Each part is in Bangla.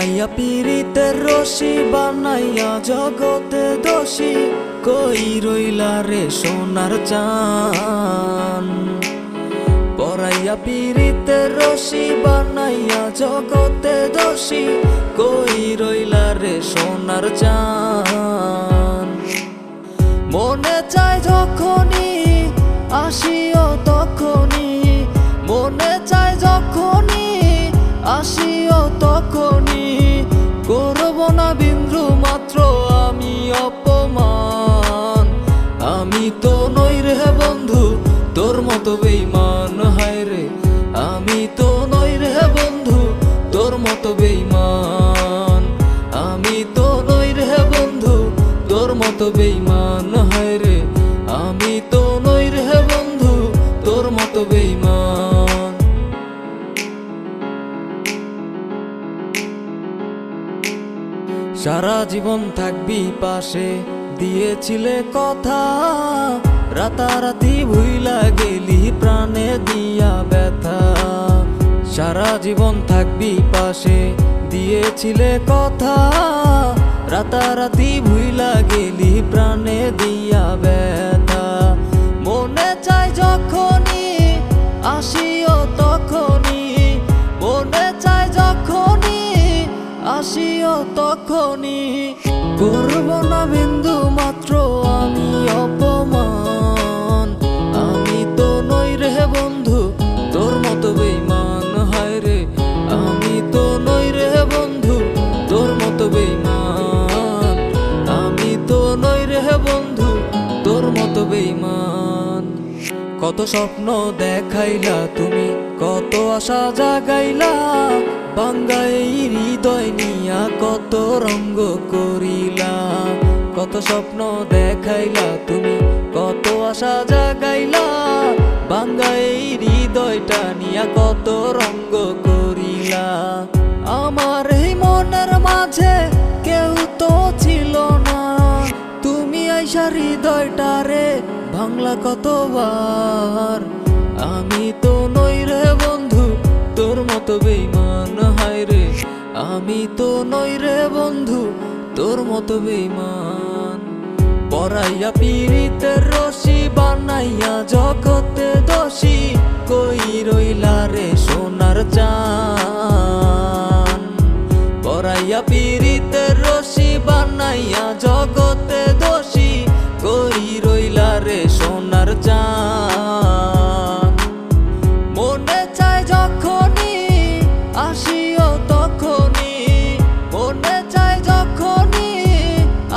পরাইয়া পীড়িতের রশি বানাইয়া জগতে দোষী, কই রইলা রে সোনার চান। পরাইয়া পীড়িতের রশি বানাইয়া জগতে দোষী, কই রইলা রে সোনার চান। মনে চায় যখনই আসিও তখনই, মনে চায় যখনই আসিও তখনই, করব না বিন্দু মাত্র আমি অপমান। আমি তো নই রে বন্ধু তোর মতো বেঈমান, হায় রে আমি তো নই রে বন্ধু তোর মতো বেঈমান। আমি তো নই রে বন্ধু তোর মতো বেঈমান, হায় রে আমি তো নই রে বন্ধু তোর মতো বেঈমান। সারা জীবন থাকবি পাশে দিয়েছিলে কথা, রাতারাতি ভুইলা গেলি প্রাণে দিয়া ব্যথা। সারা জীবন থাকবি পাশে দিয়েছিলে কথা, রাতারাতি ভুইলা গেলি প্রাণে দিয়া ব্যথা। মনে চায় যখনই আসিও তখনই, মনে চায় যখনই আসিও তখনই, করব না বিন্দু মাত্র আমি অপমান। আমি তো নই রে বন্ধু তোর মতো বেঈমান, হায় রে আমি তো নই রে বন্ধু তোর মতো বেঈমান। আমি তো নই রে বন্ধু তোর মতো বেঈমান। কত স্বপ্ন দেখাইলা তুমি, কত আশা জাগাইলা, বাঙ্গাই হৃদয় নিয়া কত রঙ্গ করিলা। কত স্বপ্ন দেখাইলা তুমি, কত আশা জাগাইলা, বাঙ্গাই হৃদয়টা নিয়া কত রঙ্গ করিলা। আমার এই মনের মাঝে কেউ তো ছিল না, তুমি আইসা হৃদয়টারে ভাঙলা কতবার। আমি তো নই রে বন্ধু তোর মতো বেঈমান, হায় রে আমি তো নই রে বন্ধু তোর মতো বেঈমান। পরাইয়া পীড়িতের রশি বানাইয়া জগতে দোষী, কই রইলা রে সোনার চান। পরাইয়া পীড়িতের রশি বানাইয়া জগতে দোষী, কই রইলা রে সোনার চান। মনে চায় যখনই আসিও তখনই, মনে চায় যখনই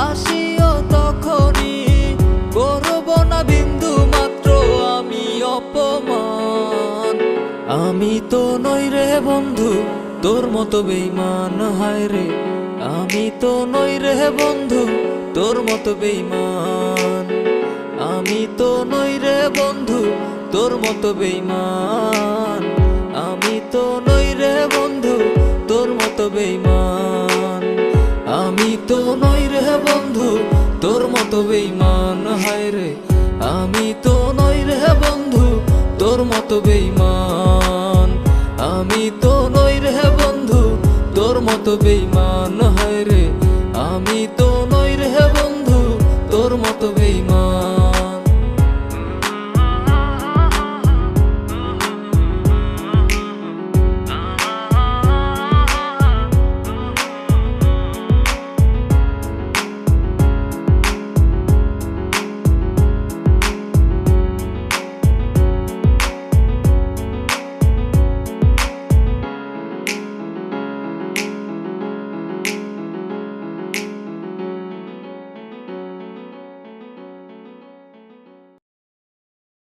আসিও তখনই, করব না বিন্দু মাত্র আমি অপমান। আমি তো নই রে বন্ধু তোর মতো বেঈমান, হায় রে আমি তো নই রে বন্ধু তোর মতো বেঈমান। আমি তো নই রে বন্ধু তোর মতো বেঈমান। আমি তো নই রে বন্ধু তোর মতো বেঈমান। আমি তো নই রে বন্ধু তোর মতো বেঈমান, হায় রে আমি তো নই রে বন্ধু তোর মতো বেঈমান। আমি তো নই রে বন্ধু তোর মতো বেঈমান, হায় রে আমি তো